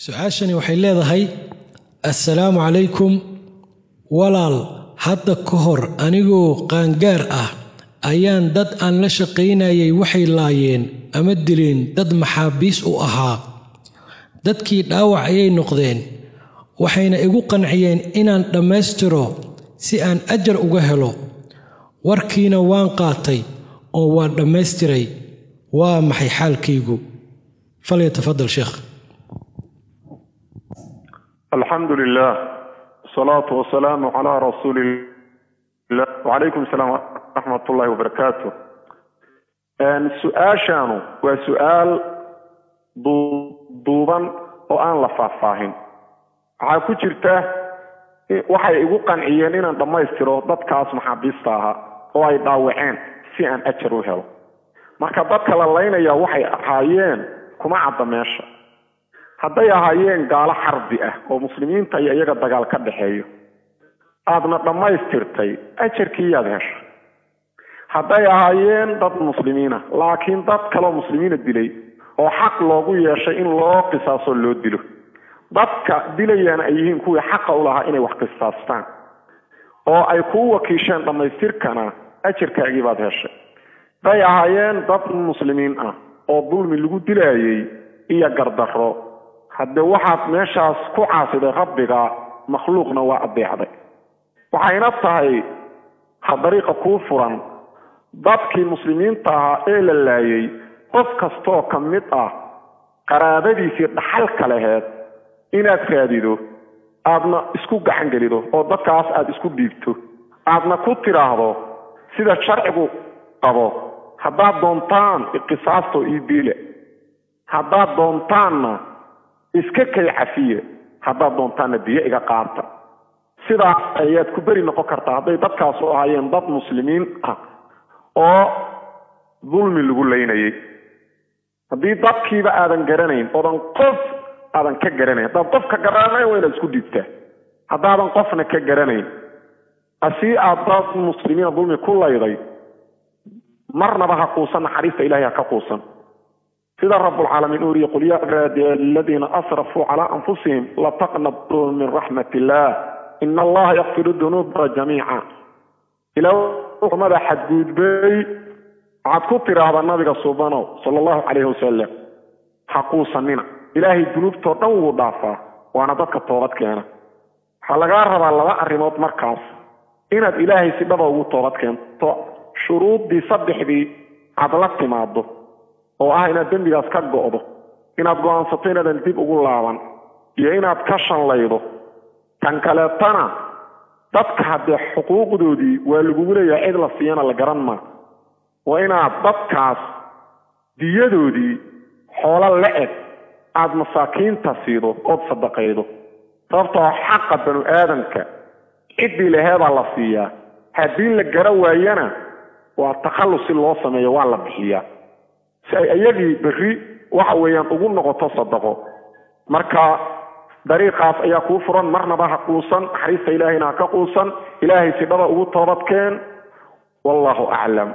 su-aashani waxay leedahay assalaamu calaykum walaal hadda ka hor anigoo qaangaar ah ayaan dad aan la shaqaynayay waxay laayeen ama dileen dad maxaabiis u ahaa dadkii dhaawac ayay noqdeen waxayna igu qanciyeen inaan dhammaystiro si aan ajar uga helo warkiina waan qaatay oo waan dhammaystiray waa maxay xaalkaygu falyatafadal sheekh الحمد لله والصلاة والسلام على رسول الله وعليكم السلام ورحمة الله وبركاته. سؤاشانو وسؤال ضوبا وآن لفافاهن عاكو جرته waxay igu qanciyeen inaan dhamaystiro dadkaas maxaabiistaha oo ay dhaawaceen si aan ajar u helo marka dadka la leynaya waxay ahaayeen kuma cadda meesha hadday ahaayeen gaalo xarbi ah oo muslimiinta iyo iyaga dagaal ka dhaxeeyo aadna dhamaystirtay ajarkii aad hesho hadday ahaayeen dad muslimiina laakiin dad kale muslimiina dilay oo xaq loogu yeeshay in loo qisaaso loo dilo dadka dilayana ay yihiin kuwii xaqa u lahaa inay wax qisaastaan oo ay ku wakiisheen dhamaystirkana ajarkaagii baad heshay hadday ahaayeen dad muslimiin ah oo dulmi lagu dilayay iyo gardarro hadda waxaad meeshaas ku caasiday rabbiga makhluuqna waa adeecday waxayna tahay dariiqa kuu furan dadkii muslimiinta ahaa ee la laayay qof kastoo ka mid ah qaraabadiisii dhaxalka laheed inaad raadido aadna isku gacan gelido oo dadkaas aad isku dhiibto aadna ku tiraahdo sida sharcigu qabo haddaad doontaan qisaasto iyo diile haddaad doontaanna iska kay cafiye haddaad doontaanna diya iga qaata sidaas ayaad ku beri noqon kartaa hadday dadkaas u ahaayeen dad muslimiin ah oo dulmi lagu leynayay haddii dadkiiba aadan garanayn oodan qof aadan ka garanayn haddaad qof ka garanayn waa inaad isku dhiibtaa haddaadan qofna ka garanayn asii aad dad muslimiina dulmi ku layday marnaba ha quusan naxariista ilaahay ha ka quusan سيد رب العالمين أوري قل يا عبادي الذين أسرفوا على أنفسهم لا تقنطوا من رحمة الله إن الله يغفر الذنوب جميعا إلى ماذا حدود بي عاد كتر هذا النبي صلى الله عليه وسلم حقوصا منا إلهي الذنوب تطور ضعفا وأنا ضدك الطورات كيانا حلقا ربا الله الرموت مركز إن إلهي سببه الطورات كيانا شروط دي صدح دي عدلت معضو oo ah inaad dambigaas ka go'do inaad go'aansato inaadan dib ugu laaban iyo inaad ka shanlaydo tan kaleetana dadka haddee xuquuqdoodii waa lagugu leeyahay cid la siiyana la garan maa waa inaad dadkaas diyadoodii xoolo la-eg aada masaakiinta siido ood sadaqaydo sababtoo xaqa banu aadamka ciddii laheedaa la siiyaa haddii la gara waayana waa takhallus si loo sameeyo waa la bixiyaa si ay ayagii berri waxa weeyaan ugu noqoto sadaqo marka dariiqaas ayaa kuu furan marnaba ha quusan naxariista ilaahayna ha ka quusan ilaahay si dhaba ugu toobadkeen wallahu aclam